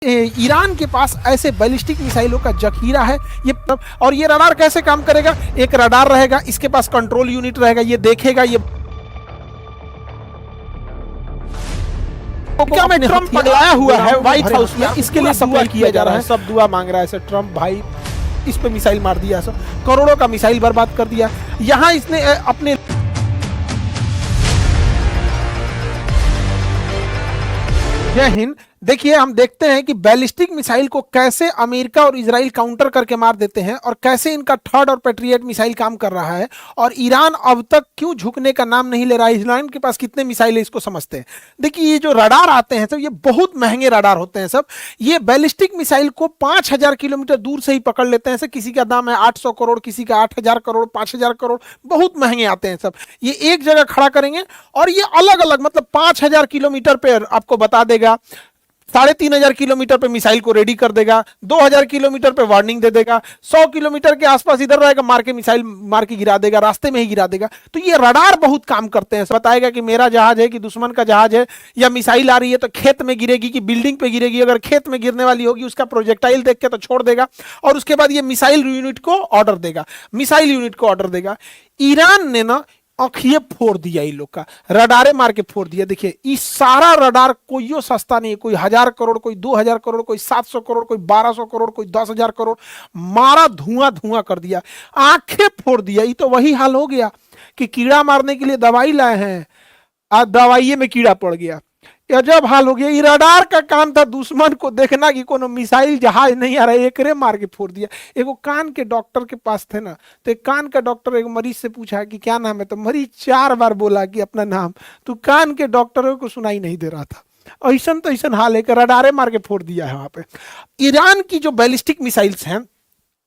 Iran के पास ऐसे ballistic मिसाइलों का जखीरा है ये। और ये रडार कैसे काम करेगा? एक रडार रहेगा, इसके पास कंट्रोल यूनिट रहेगा, ये देखेगा ये क्या में ट्रम्प पगलाया हुआ है व्हाइट हाउस में, इसके लिए सप्लाई किया जा रहा है। सब दुआ मांग रहा है सर, ट्रम्प भाई इस पे मिसाइल मार दिया सर, करोड़ों का मिसाइल बर्बाद कर दिया। यहाँ इसने अपने जय हिंद। देखिए हम देखते हैं कि बैलिस्टिक मिसाइल को कैसे अमेरिका और इजराइल काउंटर करके मार देते हैं और कैसे इनका थर्ड और पैट्रियट मिसाइल काम कर रहा है। और ईरान अब तक क्यों झुकने का नाम नहीं ले रहा है। ईरान के पास कितने मिसाइल है इसको समझते हैं। देखिए ये जो रडार आते हैं सब, ये बहुत महंगे रडार होते हैं सब। ये बैलिस्टिक मिसाइल को 5000 किलोमीटर दूर से ही पकड़ लेते हैं सब। किसी का दाम है 800 करोड़, किसी का 8000 करोड़, 5000 करोड़, बहुत महंगे आते हैं सब। ये एक जगह खड़ा करेंगे और ये अलग अलग मतलब 5000 किलोमीटर पे आपको बता देगा, 3500 किलोमीटर पे मिसाइल को रेडी कर देगा, 2000 किलोमीटर पे वार्निंग दे देगा, 100 किलोमीटर के आसपास इधर रहेगा, मार के मिसाइल मार के गिरा देगा, रास्ते में ही गिरा देगा। तो ये रडार बहुत काम करते हैं। बताएगा कि मेरा जहाज है कि दुश्मन का जहाज है, या मिसाइल आ रही है तो खेत में गिरेगी कि बिल्डिंग पे गिरेगी। अगर खेत में गिरने वाली होगी उसका प्रोजेक्टाइल देख के तो छोड़ देगा और उसके बाद ये मिसाइल यूनिट को ऑर्डर देगा, मिसाइल यूनिट को ऑर्डर देगा। ईरान ने ना आंखिए फोड़ दिया, इन लोग का रडारे मार के फोड़ दिया। देखिए इस सारा रडार कोई सस्ता नहीं है, कोई 1000 करोड़, कोई 2000 करोड़, कोई 700 करोड़, कोई 1200 करोड़, कोई 10,000 करोड़, मारा धुआं धुआं कर दिया, आंखें फोड़ दिया। ये तो वही हाल हो गया कि कीड़ा मारने के लिए दवाई लाए हैं, आज दवाई में कीड़ा पड़ गया। अजब हाल हो गया। ये रडार का काम था दुश्मन को देखना कि कोनो मिसाइल जहाज नहीं आ रहा है, एकरे मार के फोड़ दिया। एगो कान के डॉक्टर के पास थे ना, तो एक कान का डॉक्टर एक मरीज से पूछा कि क्या नाम है, तो मरीज 4 बार बोला कि अपना नाम, तो कान के डॉक्टरों को सुनाई नहीं दे रहा था। ऐसा तो ऐसा हाल है कि रडारे मार के फोड़ दिया है वहां पे। ईरान की जो बैलिस्टिक मिसाइल्स हैं,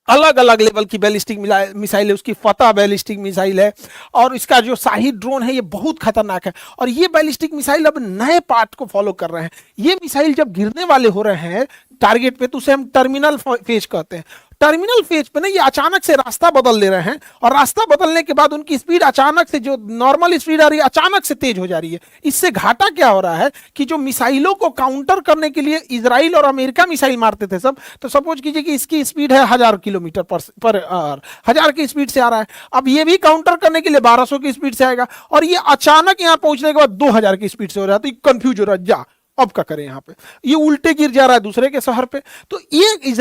अलग अलग लेवल की बैलिस्टिक मिसाइल है। उसकी फतह बैलिस्टिक मिसाइल है और इसका जो शाहिद ड्रोन है ये बहुत खतरनाक है। और ये बैलिस्टिक मिसाइल अब नए पार्ट को फॉलो कर रहे हैं। ये मिसाइल जब गिरने वाले हो रहे हैं टारगेट पे तो उसे हम टर्मिनल फेज कहते हैं। टर्मिनल फेज पे ना ये अचानक से रास्ता बदल ले रहे हैं और रास्ता बदलने के बाद उनकी स्पीड अचानक से, जो नॉर्मल स्पीड आ रही है अचानक से तेज हो जा रही है। इससे घाटा क्या हो रहा है कि जो मिसाइलों को काउंटर करने के लिए इजराइल और अमेरिका मिसाइल मारते थे सब, तो सपोज कीजिए कि इसकी स्पीड है 1000 किलोमीटर पर आवर, 1000 की स्पीड से आ रहा है। अब ये भी काउंटर करने के लिए 1200 की स्पीड से आएगा और ये अचानक यहां पहुंचने के बाद 2000 की स्पीड से हो रहा है। तो ये कंफ्यूज हो रहा है, जा अब क्या करें, यहाँ पे ये उल्टे गिर जा रहा है दूसरे के शहर पे। तो ये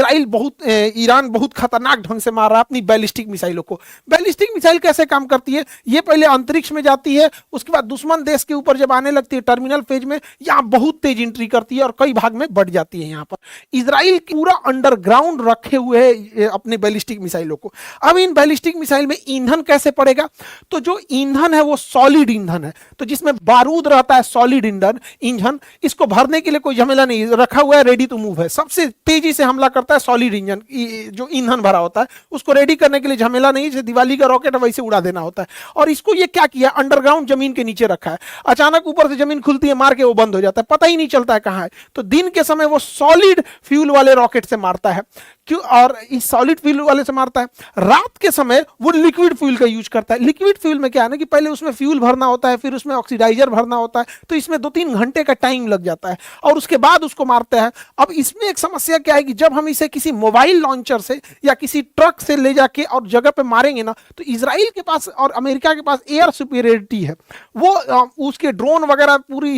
ईरान बहुत खतरनाक ढंग से मार रहा है अपनी बैलिस्टिक मिसाइलों को। बैलिस्टिक मिसाइल कैसे काम करती है? ये पहले अंतरिक्ष में जाती है, उसके बाद दुश्मन देश के ऊपर जब आने लगती है टर्मिनल फेज में, यहाँ बहुत तेज एंट्री करती है और कई भाग में बढ़ जाती है। यहाँ पर इजराइल पूरा अंडरग्राउंड रखे हुए है अपने बैलिस्टिक मिसाइलों को। अब इन बैलिस्टिक मिसाइल में ईंधन कैसे पड़ेगा? तो जो ईंधन है वो सॉलिड ईंधन है, तो जिसमें बारूद रहता है, सॉलिड ईंधन, इसको भरने के लिए कोई झमेला नहीं, रखा हुआ है, रेडी टू मूव है। सबसे तेजी से हमला करता है सॉलिड इंजन, जो ईंधन भरा होता है उसको रेडी करने के लिए झमेला नहीं, जैसे दिवाली का रॉकेट वैसे उड़ा देना होता है। और इसको ये क्या किया, अंडरग्राउंड जमीन के नीचे रखा है। अचानक ऊपर से जमीन खुलती है, मार के वो बंद हो जाता है, पता ही नहीं चलता है कहां है। तो दिन के समय वो सॉलिड फ्यूल वाले रॉकेट से मारता है, क्यों? और इस सॉलिड फ्यूल वाले से मारता है। रात के समय वो लिक्विड फ्यूल का यूज करता है। लिक्विड फ्यूल में क्या है ना कि पहले उसमें फ्यूल भरना होता है, फिर उसमें ऑक्सीडाइजर भरना होता है, तो इसमें 2-3 घंटे का टाइम लग जाता है और उसके बाद उसको मारते हैं। अब इसमें एक समस्या क्या है कि जब हम इसे किसी मोबाइल लॉन्चर से या किसी ट्रक से ले जाके और जगह पे मारेंगे ना, तो इजराइल के पास और अमेरिका के पास एयर सुपीरियरिटी है। वो उसके ड्रोन वगैरह पूरी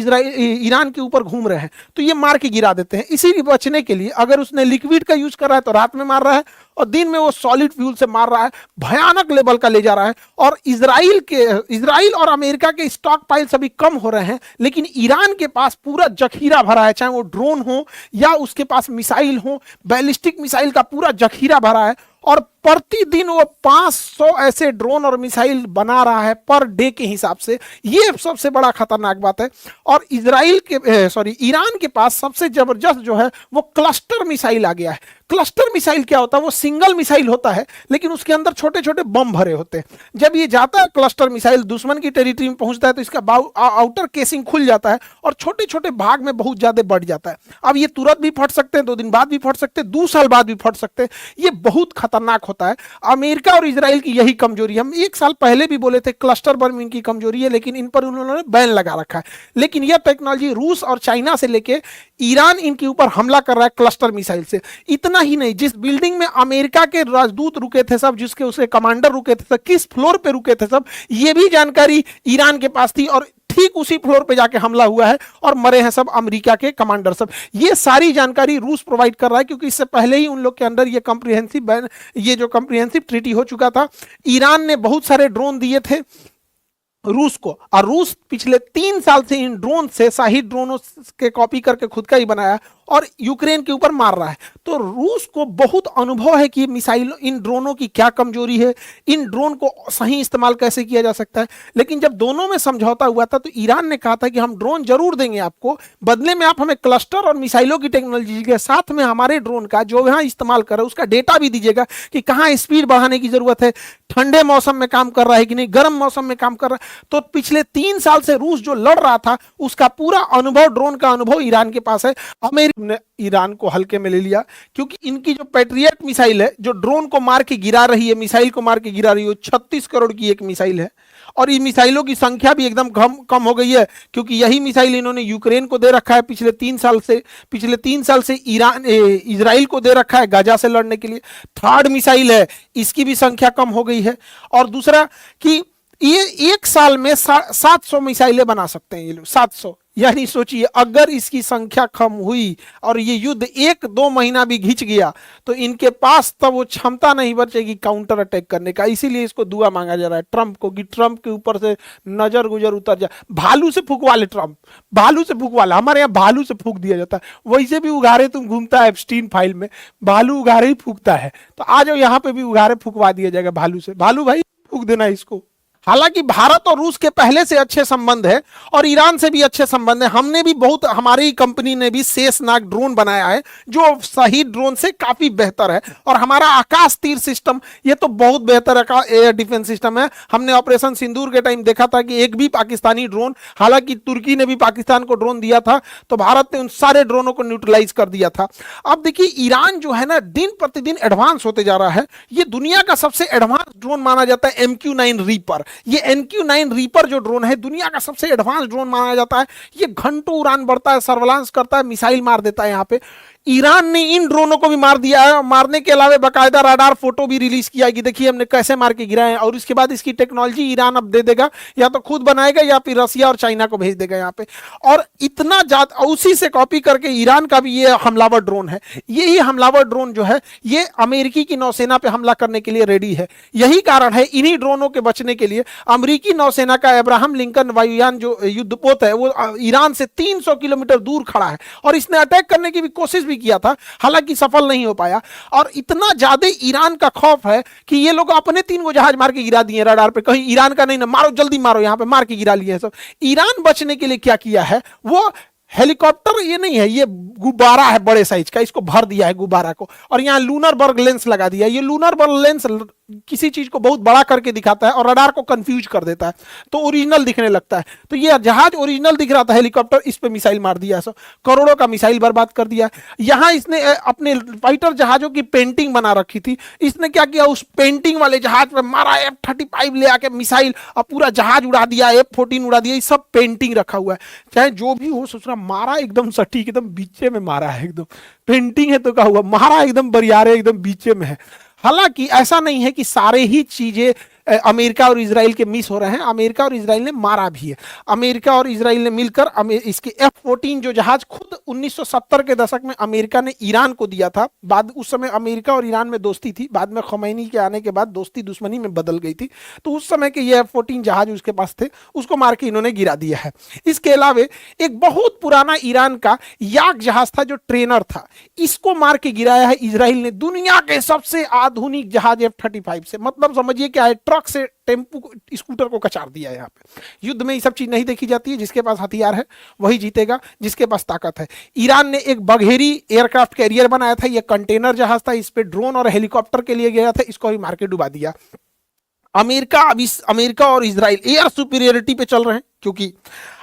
ईरान के ऊपर घूम रहे हैं, तो ये मार के गिरा देते हैं। इसी बचने के लिए अगर उसने लिक्विड का यूज कर रहा है तो रात में मार रहा है और दिन में वो सॉलिड फ्यूल से मार रहा है। भयानक लेवल का ले जा रहा है। और इजराइल और अमेरिका के स्टॉक पाइल्स अभी कम हो रहे हैं, लेकिन ईरान के पास पूरा जखीरा भरा है, चाहे वो ड्रोन हो या उसके पास मिसाइल हो, बैलिस्टिक मिसाइल का पूरा जखीरा भरा है। और प्रतिदिन वो 500 ऐसे ड्रोन और मिसाइल बना रहा है पर डे के हिसाब से। ये सबसे बड़ा खतरनाक बात है। और ईरान के पास सबसे जबरदस्त जो है वो क्लस्टर मिसाइल आ गया है। क्लस्टर मिसाइल क्या होता है? वो सिंगल मिसाइल होता है लेकिन उसके अंदर छोटे छोटे बम भरे होते हैं। जब ये जाता है क्लस्टर मिसाइल दुश्मन की टेरिटरी में पहुंचता है तो इसका आउटर केसिंग खुल जाता है और छोटे छोटे भाग में बहुत ज्यादा बढ़ जाता है। अब ये तुरंत भी फट सकते हैं, 2 दिन बाद भी फट सकते हैं, 2 साल बाद भी फट सकते हैं। ये बहुत खतरनाक होता है। अमेरिका और इजराइल की यही कमजोरी, हम एक साल पहले भी बोले थे क्लस्टर बम इनकी कमजोरी है, लेकिन इन पर उन्होंने बैन लगा रखा है। लेकिन यह टेक्नोलॉजी रूस और चाइना से लेके ईरान इनके ऊपर हमला कर रहा है क्लस्टर मिसाइल से। इतना ही नहीं, जिस बिल्डिंग में अमेरिका के राजदूत रुके थे सब, जिसके उसके कमांडर रुके थे सब, किस फ्लोर पे रुके थे सब, ये भी जानकारी ईरान के पास थी, और ठीक उसी फ्लोर पे जाके हमला हुआ है और मरे हैं सब अमेरिका के कमांडर सब। ये सारी जानकारी रूस प्रोवाइड कर रहा है, क्योंकि इससे पहले ही उन लोग के अंदर ये जो कॉम्प्रिहेंसिव ट्रीटी हो चुका था। ईरान ने बहुत सारे ड्रोन दिए थे रूस को, और रूस पिछले 3 साल से इन ड्रोन से, शाहिद ड्रोनों के कॉपी करके खुद का ही बनाया और यूक्रेन के ऊपर मार रहा है। तो रूस को बहुत अनुभव है कि मिसाइल, इन ड्रोनों की क्या कमजोरी है, इन ड्रोन को सही इस्तेमाल कैसे किया जा सकता है। लेकिन जब दोनों में समझौता हुआ था तो ईरान ने कहा था कि हम ड्रोन जरूर देंगे आपको, बदले में आप हमें क्लस्टर और मिसाइलों की टेक्नोलॉजी के साथ में हमारे ड्रोन का जो यहाँ इस्तेमाल कर रहे हैं उसका डेटा भी दीजिएगा कि कहाँ स्पीड बढ़ाने की जरूरत है, ठंडे मौसम में काम कर रहा है कि नहीं, गर्म मौसम में काम कर रहा है। तो पिछले 3 साल से रूस जो लड़ रहा था उसका पूरा अनुभव, ड्रोन का अनुभव ईरान के पास है। अमेरिका ने ईरान को हल्के में ले लिया, क्योंकि इनकी जो पैट्रियट मिसाइल है जो ड्रोन को मार के गिरा रही है, मिसाइल को मार के गिरा रही है, 36 करोड़ की एक मिसाइल है। और ये मिसाइलों की संख्या भी एकदम कम हो गई है, क्योंकि यही मिसाइल इन्होंने यूक्रेन को दे रखा है पिछले 3 साल से इजराइल को दे रखा है गाजा से लड़ने के लिए। थर्ड मिसाइल है, इसकी भी संख्या कम हो गई है। और दूसरा कि ये एक साल में 700 मिसाइलें बना सकते हैं ये लोग, 700। यानी सोचिए अगर इसकी संख्या कम हुई और ये युद्ध 1-2 महीना भी घिंच गया तो इनके पास तब वो क्षमता नहीं बचेगी काउंटर अटैक करने का। इसीलिए इसको दुआ मांगा जा रहा है ट्रंप को कि ट्रंप के ऊपर से नजर गुजर उतर जाए। भालू से फूंकवा ले ट्रंप, भालू से फूंकवा ले। हमारे यहाँ भालू से फूंक दिया जाता है, वैसे भी उघारे तुम घूमता है एप्स्टीन फाइल में, भालू उघारे ही फूंकता है। तो आ जाओ यहाँ पे भी उघारे फूंकवा दिया जाएगा भालू से। भालू भाई फूंक देना इसको। हालांकि भारत और रूस के पहले से अच्छे संबंध है और ईरान से भी अच्छे संबंध है। हमने भी बहुत, हमारी कंपनी ने भी शेषनाग ड्रोन बनाया है जो शहीद ड्रोन से काफी बेहतर है। और हमारा आकाश तीर सिस्टम ये तो बहुत बेहतर एयर डिफेंस सिस्टम है। हमने ऑपरेशन सिंदूर के टाइम देखा था कि एक भी पाकिस्तानी ड्रोन, हालांकि तुर्की ने भी पाकिस्तान को ड्रोन दिया था तो भारत ने उन सारे ड्रोनों को न्यूट्रलाइज कर दिया था। अब देखिए ईरान जो है ना दिन प्रतिदिन एडवांस होते जा रहा है। ये दुनिया का सबसे एडवांस ड्रोन माना जाता है MQ-9 रीपर। ये MQ-9 रीपर जो ड्रोन है दुनिया का सबसे एडवांस ड्रोन माना जाता है। ये घंटों उड़ान बढ़ता है, सर्विलांस करता है, मिसाइल मार देता है। यहाँ पे ईरान ने इन ड्रोनों को भी मार दिया है। मारने के अलावा बाकायदा राडार फोटो भी रिलीज किया है कि देखिए हमने कैसे मार के गिराए हैं। और इसके बाद इसकी टेक्नोलॉजी ईरान अब दे देगा, या तो खुद बनाएगा या फिर रसिया और चाइना को भेज देगा यहाँ पे। और इतना ज्यादा उसी से कॉपी करके ईरान का भी ये हमलावर ड्रोन है। यही हमलावर ड्रोन जो है ये अमेरिकी की नौसेना पे हमला करने के लिए रेडी है। यही कारण है इन्हीं ड्रोनों के बचने के लिए अमेरिकी नौसेना का अब्राहम लिंकन वायुयान जो युद्धपोत है वो ईरान से 300 किलोमीटर दूर खड़ा है। और इसने अटैक करने की भी कोशिश किया था, हालांकि सफल नहीं हो पाया। और इतना ज्यादा ईरान का खौफ है कि ये लोग अपने 3 गो जहाज मार के गिरा दिए रडार पे, कहीं ईरान का नहीं ना, मारो जल्दी मारो, यहां पे मार के गिरा लिए सब। ईरान बचने के लिए क्या किया है, वो हेलीकॉप्टर ये नहीं है, ये गुब्बारा है बड़े साइज का, इसको भर दिया है गुब्बारा को और यहाँ लूनर बर्ग लेंस लगा दिया। ये लूनर बर्ग लेंस किसी चीज को बहुत बड़ा करके दिखाता है और रडार को कंफ्यूज कर देता है तो ओरिजिनल दिखने लगता है। तो ये जहाज ओरिजिनल दिख रहा था हेलीकॉप्टर, इस पे मिसाइल मार दिया, सब करोड़ों का मिसाइल बर्बाद कर दिया। यहाँ इसने अपने फाइटर जहाजों की पेंटिंग बना रखी थी, इसने क्या किया उस पेंटिंग वाले जहाज पे मारा, F-35 ले आके मिसाइल और पूरा जहाज उड़ा दिया, F-14 उड़ा दिया। ये सब पेंटिंग रखा हुआ है, चाहे जो भी हो। सोच रहा मारा एकदम सटीक, एकदम बीचे में मारा है, एकदम पेंटिंग है तो क्या हुआ, मारा एकदम बरियारे, एकदम बीचे में है। हालांकि ऐसा नहीं है कि सारे ही चीजें अमेरिका और इजराइल के मिस हो रहे हैं, अमेरिका और इजराइल ने मारा भी है। अमेरिका और इजराइल ने मिलकर इसके F-14 जो जहाज खुद 1970 के दशक में अमेरिका ने ईरान को दिया था। बाद उस समय अमेरिका और ईरान में दोस्ती थी, बाद में खमैनी के आने के बाद दोस्ती दुश्मनी में बदल गई थी। तो उस समय के ये F-14 जहाज उसके पास थे, उसको मार के इन्होंने गिरा दिया है। इसके अलावा एक बहुत पुराना ईरान का याक जहाज था जो ट्रेनर था, इसको मार के गिराया है इजराइल ने। दुनिया के सबसे आधुनिक जहाज F-35 से, मतलब समझिए क्या है, ट्रक से टेम्पू स्कूटर को कचार दिया है। यहाँ पे युद्ध में ये सब चीज नहीं देखी जाती है, जिसके पास हथियार है वही जीतेगा, जिसके पास ताकत है। ईरान ने एक बघेरी एयरक्राफ्ट कैरियर बनाया था, ये कंटेनर जहाज था, इस पे ड्रोन और हेलीकॉप्टर के लिए गया था, इसको भी मार के डुबा दिया। अमेरिका अब इस अमेरिका और इसराइल एयर सुपीरियरिटी पे चल रहे हैं, क्योंकि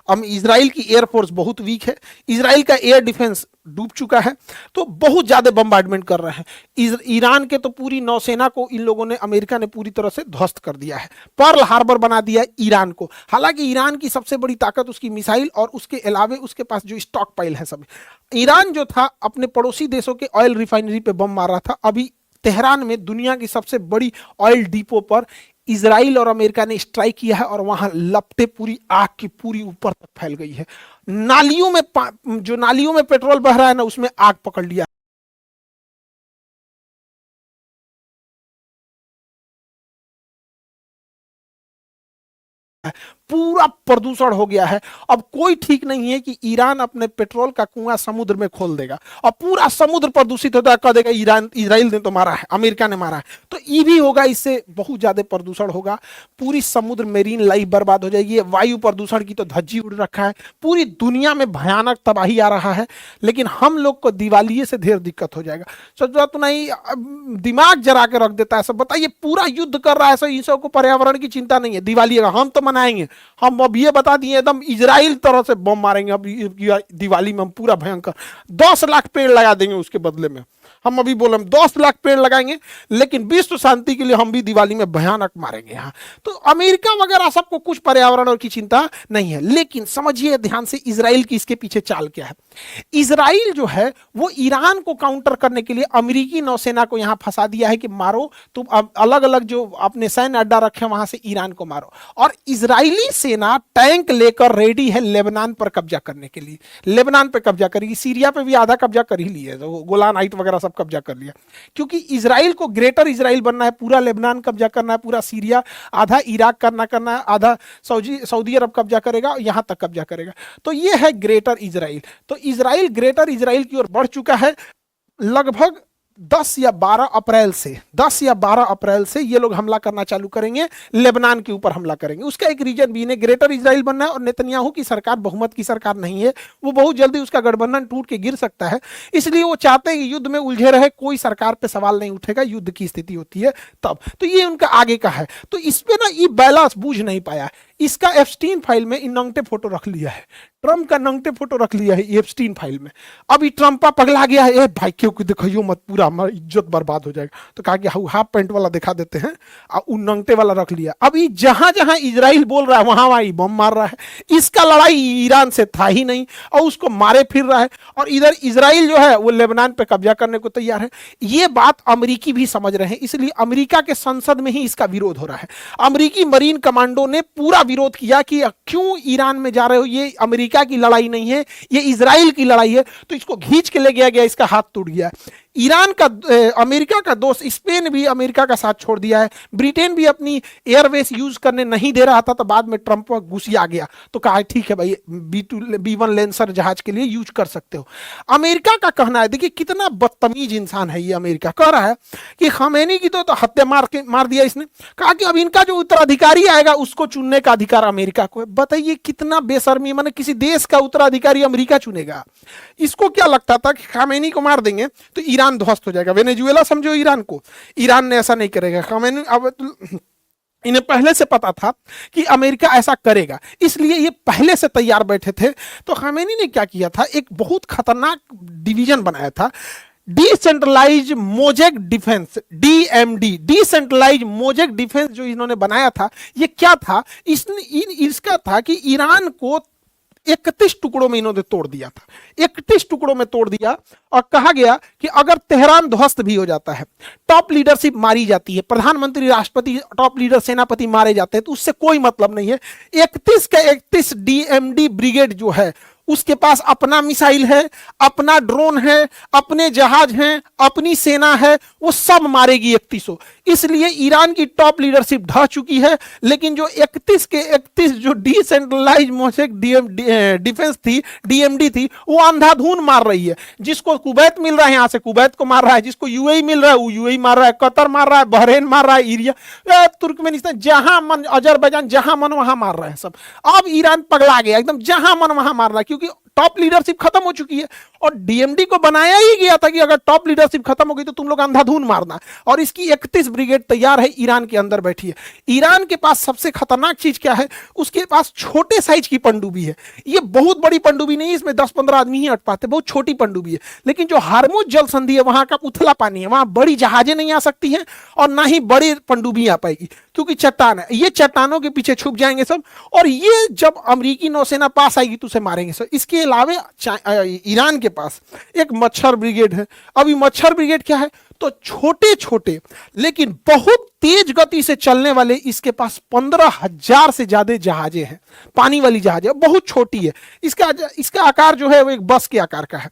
अब इसराइल की एयरफोर्स बहुत वीक है, इसराइल का एयर डिफेंस डूब चुका है, तो बहुत ज्यादा बम्बार्डमेंट कर रहे हैं। ईरान के तो पूरी नौसेना को इन लोगों ने, अमेरिका ने पूरी तरह से ध्वस्त कर दिया है, पर्ल हार्बर बना दिया ईरान को। हालांकि ईरान की सबसे बड़ी ताकत उसकी मिसाइल और उसके अलावे उसके पास जो स्टॉक पाइल है सब। ईरान जो था अपने पड़ोसी देशों के ऑयल रिफाइनरी पे बम मार रहा था। अभी तेहरान में दुनिया की सबसे बड़ी ऑयल डिपो पर इसराइल और अमेरिका ने स्ट्राइक किया है और वहां लपटे पूरी आग की पूरी ऊपर तक फैल गई है। नालियों में जो नालियों में पेट्रोल बह रहा है ना, उसमें आग पकड़ लिया। पूरा प्रदूषण हो गया है। अब कोई ठीक नहीं है कि ईरान अपने पेट्रोल का कुआं समुद्र में खोल देगा और पूरा समुद्र प्रदूषित होता है, कह देगा ईरान, इसराइल ने तो मारा है, अमेरिका ने मारा है। तो ये भी होगा, इससे बहुत ज्यादा प्रदूषण होगा, पूरी समुद्र मेरीन लाइफ बर्बाद हो जाएगी। वायु प्रदूषण की तो धज्जी उड़ रखा है, पूरी दुनिया में भयानक तबाही आ रहा है। लेकिन हम लोग को दिवाली से ढेर दिक्कत हो जाएगा। सोचा तो नहीं, दिमाग जरा के रख देता है सब। बताइए, पूरा युद्ध कर रहा है सब, इन सबको पर्यावरण की चिंता नहीं है। दिवाली हम तो मनाएंगे, हम अब ये बता दिए एकदम इजराइल तरह से बम मारेंगे अब दिवाली में, हम पूरा भयंकर 10 लाख पेड़ लगा देंगे उसके बदले में। हम अभी बोले हम 10 लाख पेड़ लगाएंगे, लेकिन विश्व शांति के लिए हम भी दिवाली में भयानक मारेंगे यहाँ। तो अमेरिका वगैरह सबको कुछ पर्यावरण की चिंता नहीं है। लेकिन समझिए ध्यान से इजराइल की इसके पीछे चाल क्या है। इजराइल जो है वो ईरान को काउंटर करने के लिए अमेरिकी नौसेना को यहां फंसा दिया है कि मारो तुम, अलग अलग जो अपने सैन्य अड्डा रखे वहां से ईरान को मारो। और इजरायली सेना टैंक लेकर रेडी है लेबनान पर कब्जा करने के लिए। लेबनान पे कब्जा करेगी, सीरिया पे भी आधा कब्जा कर ही लिया, तो गोलान हाइट वगैरह सब कब्जा कर लिया। क्योंकि इजराइल को ग्रेटर इजराइल बनना है, पूरा लेबनान कब्जा करना है, पूरा सीरिया, आधा इराक करना है, आधा सऊदी अरब कब्जा करेगा, यहां तक कब्जा करेगा। तो ये है ग्रेटर इजराइल। तो इजराइल ग्रेटर इजराइल की ओर बढ़ चुका है। लगभग 10 या 12 अप्रैल से ये लोग हमला करना चालू करेंगे, लेबनान के ऊपर हमला करेंगे। उसका एक रीजन भी, इन्हें ग्रेटर इजराइल बनना है और नेतन्याहू की सरकार बहुमत की सरकार नहीं है, वो बहुत जल्दी उसका गठबंधन टूट के गिर सकता है। इसलिए वो चाहते हैं कि युद्ध में उलझे रहे, कोई सरकार पे सवाल नहीं उठेगा, युद्ध की स्थिति होती है तब। तो ये उनका आगे का है। तो इस पे ना ये बैलेंस बूझ नहीं पाया। इसका एप्स्टीन फाइल में इन नंगटे फोटो रख लिया है, ट्रम्प का नंगटे फोटो रख लिया है एप्स्टीन फाइल में। अभी ट्रम्पा पगला गया है, ए भाई क्यों दिखाइयो मत, पूरा हमारी इज्जत बर्बाद हो जाएगा। तो कहा कि हाफ पैंट वाला दिखा देते हैं, और उन नंगटे वाला रख लिया। अभी जहां जहां इजराइल बोल रहा है वहां वहां बम मार रहा है। इसका लड़ाई ईरान से था ही नहीं और उसको मारे फिर रहा है। और इधर इजराइल जो है वो लेबनान पे कब्जा करने को तैयार है। ये बात अमेरिकी भी समझ रहे हैं, इसलिए अमेरिका के संसद में ही इसका विरोध हो रहा है। अमेरिकी मरीन कमांडो ने पूरा विरोध किया कि क्यों ईरान में जा रहे हो, ये अमेरिका की लड़ाई नहीं है, ये इजराइल की लड़ाई है। तो इसको खींच के ले गया गया, इसका हाथ टूट गया। ईरान का अमेरिका का दोस्त स्पेन भी अमेरिका का साथ छोड़ दिया है। ब्रिटेन भी अपनी एयरवेस यूज करने नहीं दे रहा था, तो बाद में ट्रंप घुसिया गया तो कहा ठीक है भाई, B1 लेंसर जहाज के लिए यूज कर सकते हो। अमेरिका का कहना है, देखिए कितना बदतमीज इंसान है ये। अमेरिका कह रहा है कि खमेनी की तो हत्या मार दिया इसने, कहा कि अब इनका जो उत्तराधिकारी आएगा उसको चुनने का अधिकार अमेरिका को है। बताइए कितना बेशर्मी, माने किसी देश का उत्तराधिकारी अमेरिका चुनेगा। इसको क्या लगता था कि खमेनी को मार देंगे तो ईरान ध्वस्त हो जाएगा, वेनेजुएला समझो ईरान को। ईरान ने ऐसा नहीं करेगा। खमेनी अब इन्हें पहले से पता था कि अमेरिका ऐसा करेगा, इसलिए ये पहले से तैयार बैठे थे। तो खमेनी ने क्या किया था, एक बहुत खतरनाक डिवीजन बनाया था, decentralise mosaic defence, DMD, decentralise mosaic defence. जो इन्होंने बनाया था ये क्या था, इसका था कि ईरान को 31 टुकड़ों में इन्होंने तोड़ दिया था। 31 टुकड़ों में तोड़ दिया और कहा गया कि अगर तेहरान ध्वस्त भी हो जाता है, टॉप लीडरशिप मारी जाती है, प्रधानमंत्री, राष्ट्रपति, टॉप लीडर, सेनापति मारे जाते हैं, तो उससे कोई मतलब नहीं है। 31 का 31 DMD ब्रिगेड जो है उसके पास अपना मिसाइल है, अपना ड्रोन है, अपने जहाज हैं, अपनी सेना है, वो सब मारेगी 3100। इसलिए ईरान की टॉप लीडरशिप ढह चुकी है। लेकिन जो 31 के 31 जो डिसेंट्रलाइज मोजेक डिफेंस थी, DMD थी, वो अंधाधुन मार रही है। जिसको कुवैत मिल रहा है यहां से कुवैत को मार रहा है, जिसको UAE मिल रहा है वो UAE मार रहा है, कतर मार रहा है, बहरेन मार रहा है, इरिया, तुर्कमेनिस्तान, जहां मन, अजरबैजान, जहां मन वहां मार रहे हैं सब। अब ईरान पगला गया एकदम, जहां मन वहां मार रहा है, क्योंकि टॉप लीडरशिप खत्म हो चुकी है। और डीएमडी को बनाया ही गया था कि अगर टॉप लीडरशिप खत्म हो गई तो तुम लोग अंधाधुन मारना। और इसकी 31 ब्रिगेड तैयार है, ईरान के अंदर बैठी है। ईरान के पास सबसे खतरनाक चीज क्या है, उसके पास छोटे साइज की पनडुब्बी है। ये बहुत बड़ी पनडुब्बी नहीं, इसमें 10-15 आदमी ही अट पाते, बहुत छोटी पनडुब्बी है। लेकिन जो हार्मुज जल संधि है वहां का उथला पानी है, वहां बड़ी जहाजें नहीं आ सकती हैं और ना ही बड़ी पनडुब्बी आ पाएगी, क्योंकि चट्टान है। ये चट्टानों के पीछे छुप जाएंगे सब, और ये जब अमेरिकी नौसेना पास आएगी तो उसे मारेंगे सब। इसके अलावा ईरान के पास एक मच्छर ब्रिगेड है। अभी मच्छर ब्रिगेड क्या है, तो छोटे छोटे लेकिन बहुत तेज गति से चलने वाले इसके पास 15,000 से ज्यादा जहाजें हैं, पानी वाली जहाजें, बहुत छोटी है। इसका आकार जो है वो एक बस के आकार का है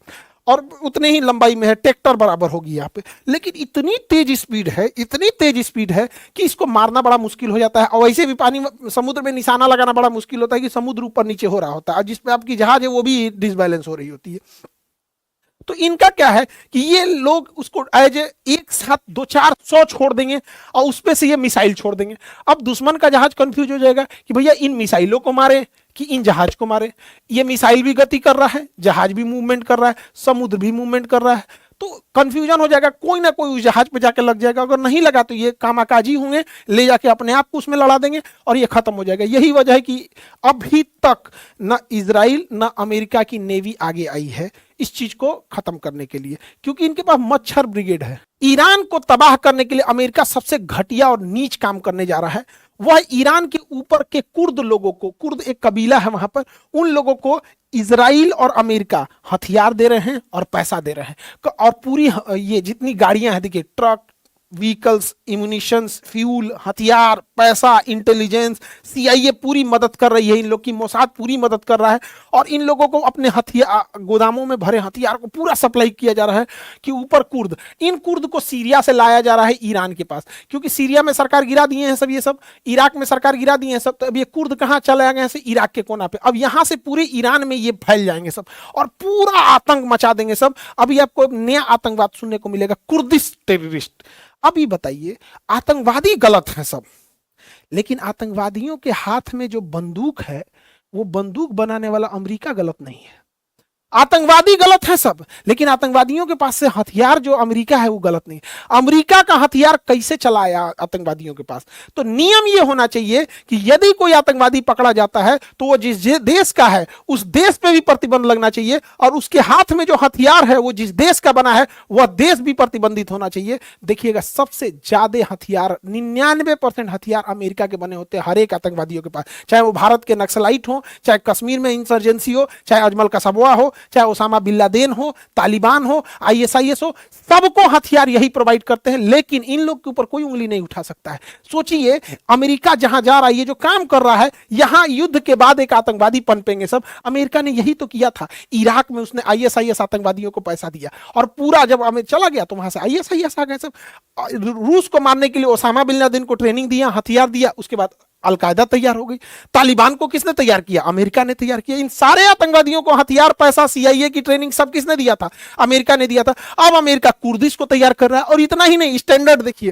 और उतने ही लंबाई में है, ट्रैक्टर बराबर होगी यहाँ पे। लेकिन इतनी तेज स्पीड है, इतनी तेज स्पीड है कि इसको मारना बड़ा मुश्किल हो जाता है। और वैसे भी पानी समुद्र में निशाना लगाना बड़ा मुश्किल होता है कि समुद्र ऊपर नीचे हो रहा होता है, और जिसपे आपकी जहाज है वो भी डिसबैलेंस हो रही होती है। तो इनका क्या है कि ये लोग उसको एज एक साथ 200-400 छोड़ देंगे और उसपे से ये मिसाइल छोड़ देंगे। अब दुश्मन का जहाज कंफ्यूज हो जाएगा कि भैया इन मिसाइलों को मारे कि इन जहाज को मारे। ये मिसाइल भी गति कर रहा है, जहाज भी मूवमेंट कर रहा है, समुद्र भी मूवमेंट कर रहा है, तो कंफ्यूजन हो जाएगा। कोई ना कोई उस जहाज पे जाके लग जाएगा, अगर नहीं लगा तो ये कामाकाजी होंगे, ले जाके अपने आप को उसमें लड़ा देंगे और ये खत्म हो जाएगा। यही वजह है कि अभी तक न इजराइल न अमेरिका की नेवी आगे आई है इस चीज को खत्म करने के लिए, क्योंकि इनके पास मच्छर ब्रिगेड है। ईरान को तबाह करने के लिए अमेरिका सबसे घटिया और नीच काम करने जा रहा है। वह ईरान के ऊपर के कुर्द लोगों को, कुर्द एक कबीला है वहां पर, उन लोगों को इजराइल और अमेरिका हथियार दे रहे हैं और पैसा दे रहे हैं। और पूरी ये जितनी गाड़ियां हैं, देखिए, ट्रक, व्हीकल्स, इम्यूनिशंस, फ्यूल, हथियार, पैसा, इंटेलिजेंस, सीआईए पूरी मदद कर रही है इन लोग की, मोसाद पूरी मदद कर रहा है। और इन लोगों को अपने हथियार, गोदामों में भरे हथियार को पूरा सप्लाई किया जा रहा है। कि ऊपर कुर्द, इन कुर्द को सीरिया से लाया जा रहा है ईरान के पास, क्योंकि सीरिया में सरकार गिरा दिए हैं सब, ये सब इराक में सरकार गिरा दिए हैं सब। तो अब ये कुर्द कहाँ चले गए हैं, इराक के कोना पे। अब यहाँ से पूरे ईरान में ये फैल जाएंगे सब और पूरा आतंक मचा देंगे सब। अभी आपको नया आतंकवाद सुनने को मिलेगा, कुर्दिश टेररिस्ट। अभी बताइए, आतंकवादी गलत है सब, लेकिन आतंकवादियों के हाथ में जो बंदूक है वो बंदूक बनाने वाला अमेरिका गलत नहीं है। आतंकवादी गलत है सब, लेकिन आतंकवादियों के पास से हथियार जो अमेरिका है वो गलत नहीं। अमेरिका का हथियार कैसे चलाया आतंकवादियों के पास, तो नियम ये होना चाहिए कि यदि कोई आतंकवादी पकड़ा जाता है तो वो जिस देश का है उस देश पे भी प्रतिबंध लगना चाहिए, और उसके हाथ में जो हथियार है वो जिस देश का बना है वह देश भी प्रतिबंधित होना चाहिए। देखिएगा, सबसे ज्यादा हथियार, 99% हथियार अमेरिका के बने होते हैं हर एक आतंकवादियों के पास, चाहे वो भारत के नक्सलाइट हो, चाहे कश्मीर में इंसर्जेंसी हो, चाहे अजमल कसाबवा हो, चाहे ओसामा बिन लादेन हो, तालिबान हो, आईएसआईएस हो, सबको हथियार यही प्रोवाइड करते हैं। लेकिन इन लोग के ऊपर कोई उंगली नहीं उठा सकता है। सोचिए, अमेरिका जहां जा रहा है, ये जो काम कर रहा है, यहां युद्ध के बाद एक आतंकवादी पनपेंगे सब। अमेरिका ने यही तो किया था इराक में, उसने आईएसआईएस आतंकवादियों को पैसा दिया और पूरा जब अमेरिका चला गया तो वहां से आईएसआईएस आ गए सब। रूस को मारने के लिए ओसामा बिन लादेन को ट्रेनिंग दिया, हथियार दिया, उसके बाद अलकायदा तैयार हो गई। तालिबान को किसने तैयार किया, अमेरिका ने तैयार किया। इन सारे आतंकवादियों को हथियार, पैसा, सीआईए की ट्रेनिंग सब किसने दिया था, अमेरिका ने दिया था। अब अमेरिका कुर्दिश को तैयार कर रहा है, और इतना ही नहीं, स्टैंडर्ड देखिए,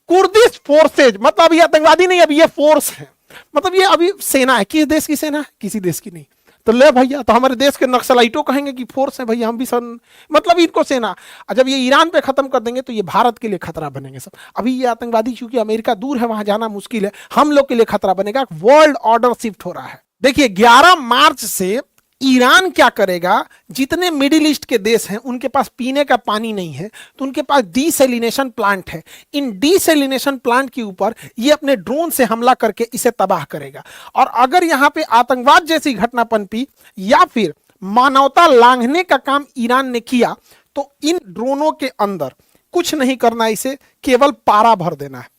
कुर्दिश फोर्सेज, मतलब ये आतंकवादी नहीं, अब ये फोर्स है, मतलब ये अभी सेना है। किस देश की सेना है, किसी देश की नहीं। तो ले भैया, तो हमारे देश के नक्सलाइटों कहेंगे कि फोर्स है भैया, हम भी सन, मतलब इनको सेना। जब ये ईरान पे खत्म कर देंगे तो ये भारत के लिए खतरा बनेंगे सब। अभी ये आतंकवादी, क्योंकि अमेरिका दूर है, वहां जाना मुश्किल है, हम लोग के लिए खतरा बनेगा। वर्ल्ड ऑर्डर शिफ्ट हो रहा है। देखिए, 11 मार्च से ईरान क्या करेगा, जितने मिडिल ईस्ट के देश हैं उनके पास पीने का पानी नहीं है, तो उनके पास डीसैलिनेशन प्लांट है। इन डीसैलिनेशन प्लांट के ऊपर ये अपने ड्रोन से हमला करके इसे तबाह करेगा। और अगर यहां पे आतंकवाद जैसी घटना पनपी या फिर मानवता लांघने का काम ईरान ने किया, तो इन ड्रोनों के अंदर कुछ नहीं करना, इसे केवल पारा भर देना है।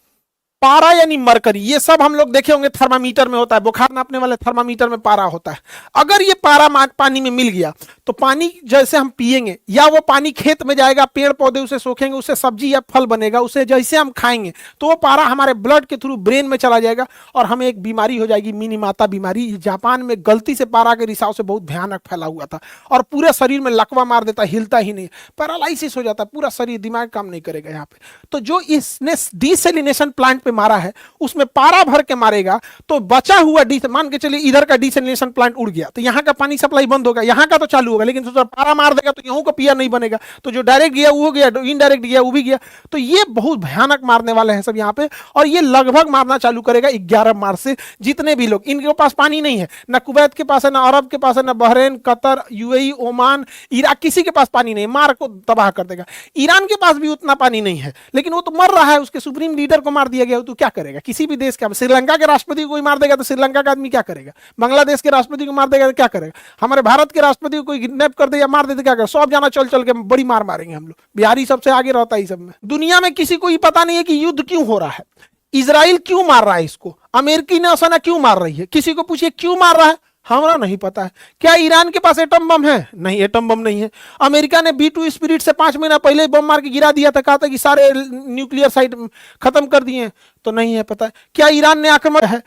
पारा यानी मरकरी, ये सब हम लोग देखे होंगे थर्मामीटर में होता है, बुखार नापने वाले थर्मामीटर में पारा होता है। अगर ये पारा पानी में मिल गया तो पानी जैसे हम पिएंगे, या वो पानी खेत में जाएगा, पेड़ पौधे उसे सोखेंगे, उससे सब्जी या फल बनेगा, उसे जैसे हम खाएंगे तो वो पारा हमारे ब्लड के थ्रू ब्रेन में चला जाएगा और हमें एक बीमारी हो जाएगी, मिनीमाता बीमारी। जापान में गलती से पारा के रिसाव से बहुत भयानक फैला हुआ था और पूरे शरीर में लकवा मार देता, हिलता ही नहीं, पैरालाइसिस हो जाता, पूरा शरीर, दिमाग काम नहीं करेगा यहाँ पे। तो जो इसने डीसैलिनेशन प्लांट पे मारा है उसमें पारा भर के मारेगा तो बचा हुआ मान के चलिए इधर का डिसैलिनेशन प्लांट उड़ गया तो यहाँ का पानी सप्लाई बंद होगा, यहाँ का तो चालू होगा, लेकिन तो पारा मार देगा तो यहाँ का पिया नहीं बनेगा, तो जो डायरेक्ट गया वो गया, इनडायरेक्ट गया वो भी गया। तो ये बहुत भयानक मारने वाले हैं सब यहाँ पे, और ये लगभग मारना चालू करेगा 11 मार्च से। जितने भी लोग, इनके पास पानी नहीं है, ना कुवैत के पास है, ना अरब के पास है, ना Bahrain, Qatar, UAE, Oman, Iraq, किसी के पास पानी नहीं, मार को तबाह कर देगा। ईरान के पास भी उतना पानी नहीं है, लेकिन वो तो मर रहा है, उसके सुप्रीम लीडर को मार दिया गया, तो क्या करेगा? किसी भी देश का, श्रीलंका के राष्ट्रपति को कोई मार देगा तो श्रीलंका का आदमी क्या करेगा? बांग्लादेश के राष्ट्रपति को मार देगा तो क्या करेगा? हमारे भारत के राष्ट्रपति को कोई किडनैप कर दे या मार दे तो क्या करेगा? सब जाना चल चल के बड़ी मार मारेंगे हम लोग। बिहारी सबसे आगे रहता है सब में। दुनिया में किसी को ये पता नहीं है कि युद्ध क्यों हो रहा है, इजराइल क्यों मार रहा है इसको, अमेरिकी नौसेना क्यों मार रही है, किसी को पूछिए क्यों मार रहा है, हमारा नहीं पता है। क्या ईरान के पास एटम बम है? नहीं, एटम बम नहीं है। अमेरिका ने B2 स्पिरिट से 5 महीना पहले बम मार के गिरा दिया था, कहा था कि सारे न्यूक्लियर साइट खत्म कर दिए, तो नहीं है पता है। क्या ईरान ने आक्रमण है?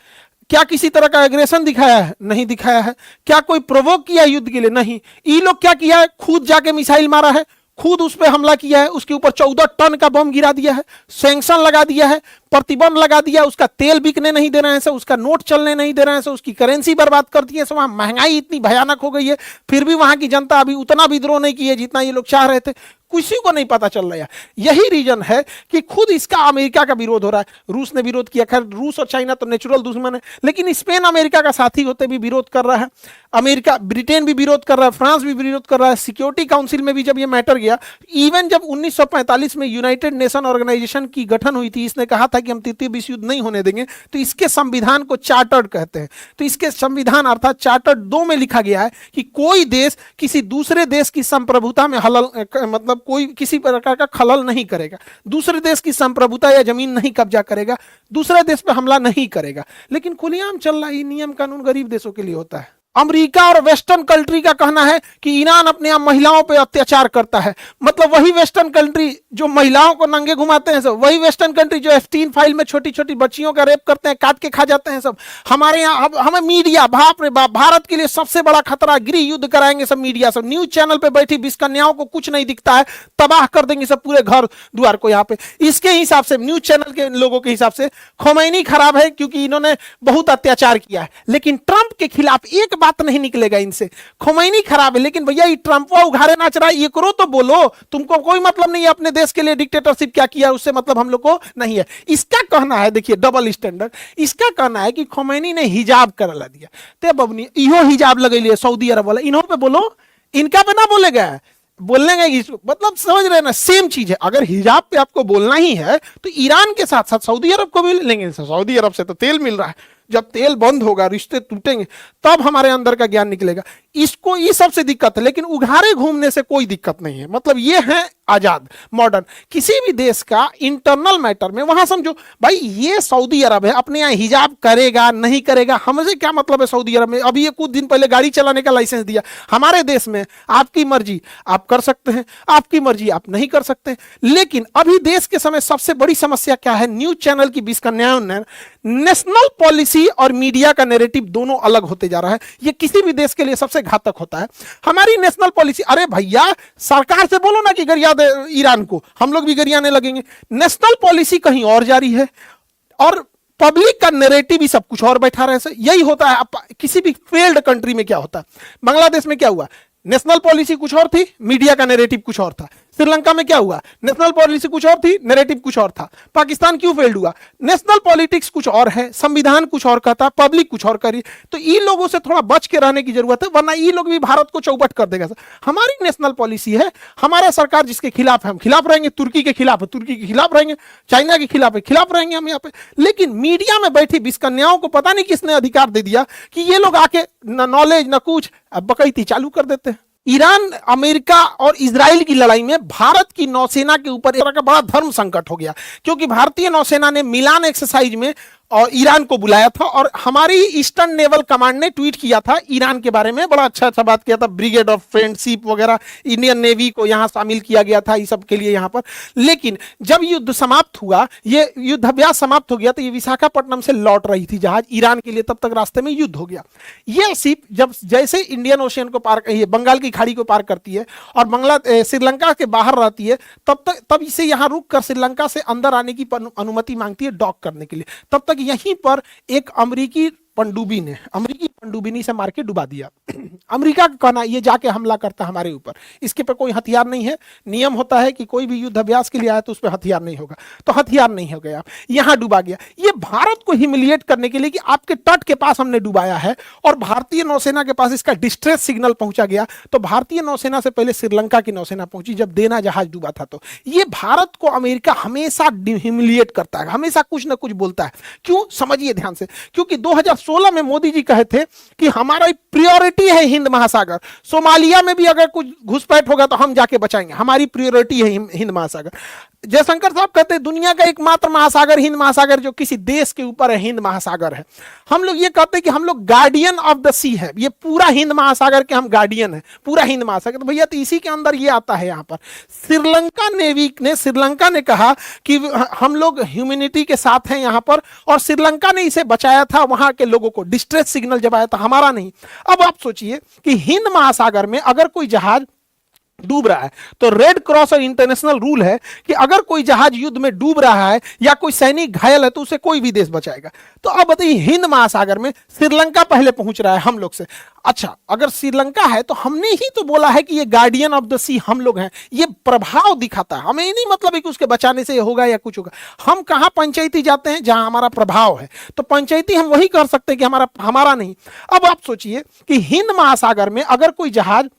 क्या किसी तरह का एग्रेशन दिखाया है? नहीं दिखाया है। क्या कोई प्रोवोक किया युद्ध के लिए? नहीं। ये लोग क्या किया है? खुद जाके मिसाइल मारा है, खुद उस पर हमला किया है, उसके ऊपर 14 टन का बम गिरा दिया है, सैंक्शन लगा दिया है, प्रतिबंध लगा दिया, उसका तेल बिकने नहीं दे रहे हैं, उसका नोट चलने नहीं दे रहे हैं, उसकी करेंसी बर्बाद कर दी है। वहां महंगाई इतनी भयानक हो गई है, फिर भी वहां की जनता अभी उतना विद्रोह नहीं की है जितना ये लोग चाह रहे थे। किसी को नहीं पता चल रहा है। यही रीजन है कि खुद इसका अमेरिका का विरोध हो रहा है। रूस ने विरोध किया, खैर रूस और चाइना तो नेचुरल दुश्मन है, लेकिन स्पेन अमेरिका का साथी होते भी विरोध कर रहा है, अमेरिका ब्रिटेन भी विरोध कर रहा है, फ्रांस भी विरोध कर रहा है। सिक्योरिटी काउंसिल में भी जब ये मैटर गया, इवन जब 1945 में यूनाइटेड नेशन ऑर्गेनाइजेशन की गठन हुई थी, इसने कहा था कि हम तृतीय विश्व युद्ध नहीं होने देंगे, तो इसके संविधान को चार्टर्ड कहते हैं। तो इसके संविधान अर्थात चार्टर्ड 2 में लिखा गया है कि कोई देश किसी दूसरे देश की संप्रभुता में मतलब कोई किसी प्रकार का खलल नहीं करेगा, दूसरे देश की संप्रभुता या जमीन नहीं कब्जा करेगा, दूसरे देश पर हमला नहीं करेगा। लेकिन खुलेआम चल रहा है, नियम कानून गरीब देशों के लिए होता है। अमेरिका और वेस्टर्न कंट्री का कहना है कि ईरान अपने आप महिलाओं पर अत्याचार करता है। मतलब वही वेस्टर्न कंट्री जो महिलाओं को नंगे घुमाते हैं सब, वही वेस्टर्न कंट्री जो F3 फाइल में छोटी छोटी बच्चियों का रेप करते हैं, काट के खा जाते हैं सब। हमारे यहाँ हमें मीडिया, बाप रे बाप, भारत के लिए सबसे बड़ा खतरा, गृह युद्ध कराएंगे सब मीडिया, सब न्यूज चैनल पे बैठी बिस्कन्याओं को कुछ नहीं दिखता है, तबाह कर देंगे सब पूरे घर द्वार को यहाँ पे। इसके हिसाब से, न्यूज चैनल के लोगों के हिसाब से खोमैनी खराब है क्योंकि इन्होंने बहुत अत्याचार किया है। लेकिन ट्रंप के खिलाफ एक बात नहीं निकलेगा इनसे। खोमैनी खराब है, लेकिन भैया ये ट्रंपवा उघारे नाच रहा है, ये करो तो बोलो, तुमको कोई मतलब नहीं है अपने देश के लिए डिक्टेटरशिप क्या किया, उससे मतलब हम लोग को नहीं है। इसका कहना है, देखिए डबल स्टैंडर्ड, इसका कहना है कि खोमैनी ने हिजाब करला दिया, ते बबनी इहो हिजाब लगैलिए सऊदी अरब वाला, इन्हों पे बोलो, इनका पे ना बोलेगा, बोलने का मतलब समझ रहे हैं ना, सेम चीज है। अगर हिजाब पे आपको बोलना ही है तो ईरान के साथ साथ सऊदी अरब को भी लेंगे। सऊदी अरब से तो तेल मिल रहा है, जब तेल बंद होगा, रिश्ते टूटेंगे, तब हमारे अंदर का ज्ञान निकलेगा। इसको ये सबसे दिक्कत है, लेकिन उघारे घूमने से कोई दिक्कत नहीं है। मतलब ये है आजाद मॉडर्न। किसी भी देश का इंटरनल मैटर में वहां समझो भाई, ये सऊदी अरब है, अपने यहाँ हिजाब करेगा नहीं करेगा, हमसे क्या मतलब है। सऊदी अरब में अभी ये कुछ दिन पहले गाड़ी चलाने का लाइसेंस दिया। हमारे देश में आपकी मर्जी आप कर सकते हैं, आपकी मर्जी आप नहीं कर सकते। लेकिन अभी देश के समय सबसे बड़ी समस्या क्या है? न्यूज चैनल की बिस्कन्यायन, नेशनल पॉलिसी और मीडिया का नैरेटिव दोनों अलग होते जा रहा है। ये किसी भी देश के लिए सबसे घातक होता है। हमारी नेशनल पॉलिसी, अरे भैया सरकार से बोलो ना कि गरिया दे ईरान को, हम लोग भी गरियाने लगेंगे। नेशनल पॉलिसी कहीं और जारी है और पब्लिक का नैरेटिव ही सब कुछ और बैठा रहे। यही होता है किसी भी फेल्ड कंट्री में। क्या होता है? बांग्लादेश में क्या हुआ? नेशनल पॉलिसी कुछ और थी, मीडिया का नैरेटिव कुछ और था। श्रीलंका में क्या हुआ? नेशनल पॉलिसी कुछ और थी, नैरेटिव कुछ और था। पाकिस्तान क्यों फेल्ड हुआ? नेशनल पॉलिटिक्स कुछ और है, संविधान कुछ और कहता, पब्लिक कुछ और करी। तो इन लोगों से थोड़ा बच के रहने की जरूरत है, वरना ये लोग भी भारत को चौपट कर देगा। हमारी नेशनल पॉलिसी है, हमारा सरकार जिसके खिलाफ है हम खिलाफ रहेंगे, तुर्की के खिलाफ है तुर्की के खिलाफ रहेंगे, चाइना के खिलाफ है खिलाफ रहेंगे हम यहाँ पे। लेकिन मीडिया में बैठी बिस्कन्याओं को पता नहीं किसने अधिकार दे दिया कि ये लोग आके न नॉलेज न कुछ, अब बकैती चालू कर देते हैं। ईरान, अमेरिका और इजराइल की लड़ाई में भारत की नौसेना के ऊपर एक तरह का बड़ा धर्म संकट हो गया, क्योंकि भारतीय नौसेना ने मिलान एक्सरसाइज में और ईरान को बुलाया था, और हमारी ईस्टर्न नेवल कमांड ने ट्वीट किया था ईरान के बारे में, बड़ा अच्छा अच्छा बात किया था, ब्रिगेड ऑफ फ्रेंडशिप वगैरह, इंडियन नेवी को यहां शामिल किया गया था इस सब के लिए यहां पर। लेकिन जब युद्ध समाप्त हुआ, ये युद्धाभ्यास समाप्त हो गया, तो ये विशाखापट्टनम से लौट रही थी जहाज ईरान के लिए, तब तक रास्ते में युद्ध हो गया। ये शिप जब जैसे इंडियन ओशियन को पार, ये बंगाल की खाड़ी को पार करती है और श्रीलंका के बाहर रहती है, तब इसे यहां रुक कर श्रीलंका से अंदर आने की अनुमति मांगती है डॉक करने के लिए। तब तक यहीं पर एक अमेरिकी पनडुब्बी से मार के डुबा दिया। अमेरिका का कहना ये जाके हमला करता है हमारे ऊपर, इसके पे कोई हथियार नहीं है। नियम होता है कि कोई भी युद्ध अभ्यास के लिए आया तो उस पर हथियार नहीं होगा, तो हथियार नहीं हो गया, यहां डुबा गया। ये भारत को ह्यूमिलिएट करने के लिए कि आपके तट के पास हमने डुबाया है, और भारतीय नौसेना के पास इसका डिस्ट्रेस सिग्नल पहुंचा गया। तो भारतीय नौसेना से पहले श्रीलंका की नौसेना पहुंची जब देना जहाज डूबा था। तो ये भारत को अमेरिका हमेशा ह्यूमिलिएट करता है, हमेशा कुछ ना कुछ बोलता है। क्यों, समझिए ध्यान से। क्योंकि 2016 में मोदी जी कहे थे कि हमारा प्रायोरिटी है हिंद महासागर, सोमालिया में भी अगर कुछ घुसपैठ होगा तो हम जाके बचाएंगे, हमारी प्रायोरिटी है हिंद महासागर। जयशंकर साहब कहते हैं दुनिया का एकमात्र महासागर हिंद महासागर जो किसी देश के ऊपर है, हिंद महासागर है। हम लोग ये कहते हैं कि हम लोग गार्डियन ऑफ द सी है, ये पूरा हिंद महासागर के हम गार्डियन है, पूरा हिंद महासागर। तो भैया तो इसी के अंदर ये आता है। यहाँ पर श्रीलंका ने कहा कि हम लोग ह्यूमैनिटी के साथ हैं यहाँ पर, और श्रीलंका ने इसे बचाया था, वहां के लोगों को डिस्ट्रेस सिग्नल जब आया था, हमारा नहीं। अब आप सोचिए कि हिंद महासागर में अगर कोई जहाज डूब रहा है तो रेड क्रॉस और इंटरनेशनल रूल है कि अगर कोई जहाज युद्ध में डूब रहा है या कोई सैनिक घायल है तो उसे कोई भी देश बचाएगा। तो अब बताइए हिंद महासागर में श्रीलंका पहले पहुंच रहा है हम लोग से। अच्छा, अगर श्रीलंका है तो हमने ही तो बोला है कि ये गार्डियन ऑफ द सी हम लोग हैं, ये प्रभाव दिखाता है। हमें नहीं मतलब है कि उसके बचाने से होगा या कुछ होगा। हम कहां पंचायती जाते हैं, जहां हमारा प्रभाव है, तो पंचायती हम वही कर सकते हैं कि हमारा नहीं। अब आप सोचिए कि हिंद महासागर में अगर कोई जहाज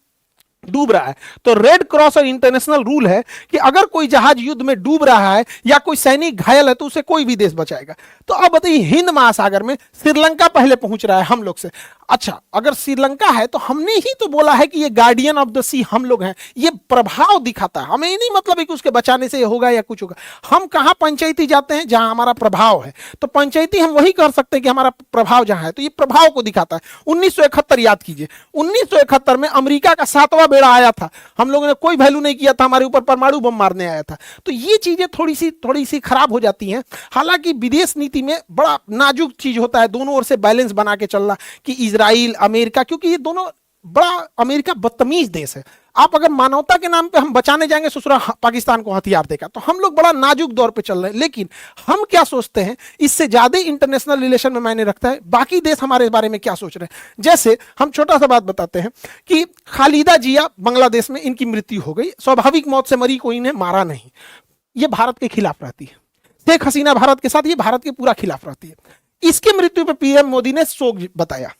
डूब रहा है तो रेड क्रॉस और इंटरनेशनल रूल है कि अगर कोई जहाज युद्ध में डूब रहा है या कोई सैनिक घायल है तो उसे कोई भी देश बचाएगा। तो अब बताइए हिंद महासागर में श्रीलंका पहले पहुंच रहा है हम लोग से। अच्छा, अगर श्रीलंका है तो हमने ही तो बोला है कि ये गार्डियन ऑफ द सी हम लोग हैं, ये प्रभाव दिखाता है। हमें नहीं मतलब है कि उसके बचाने से होगा या कुछ होगा। हम कहां पंचायती जाते हैं, जहां हमारा प्रभाव है, तो पंचायती हम वही कर सकते हैं कि हमारा प्रभाव जहां है, तो ये प्रभाव को दिखाता है। 1971 याद कीजिए, 1971 में अमेरिका का 7वां बेड़ा आया था, हम लोगों ने कोई वैल्यू नहीं किया था, हमारे ऊपर परमाणु बम मारने आया था। तो ये चीजें थोड़ी सी खराब हो जाती हैं। हालांकि विदेश नीति में बड़ा नाजुक चीज होता है, दोनों ओर से बैलेंस बना के चलना कि इजराइल अमेरिका, क्योंकि ये दोनों बड़ा, अमेरिका बदतमीज देश है। आप अगर मानवता के नाम पे हम बचाने जाएंगे ससुरा पाकिस्तान को हथियार देगा, तो हम लोग बड़ा नाजुक दौर पे चल रहे हैं। लेकिन हम क्या सोचते हैं, इससे ज्यादा इंटरनेशनल रिलेशन में मायने रखता है बाकी देश हमारे बारे में क्या सोच रहे हैं। जैसे हम छोटा सा बात बताते हैं कि खालिदा जिया बांग्लादेश में इनकी मृत्यु हो गई, स्वाभाविक मौत से मरी, कोई ने मारा नहीं। ये भारत के खिलाफ रहती है। शेख हसीना भारत के साथ, ये भारत के पूरा खिलाफ रहती है। इसकी मृत्यु पर पीएम मोदी ने शोक बताया।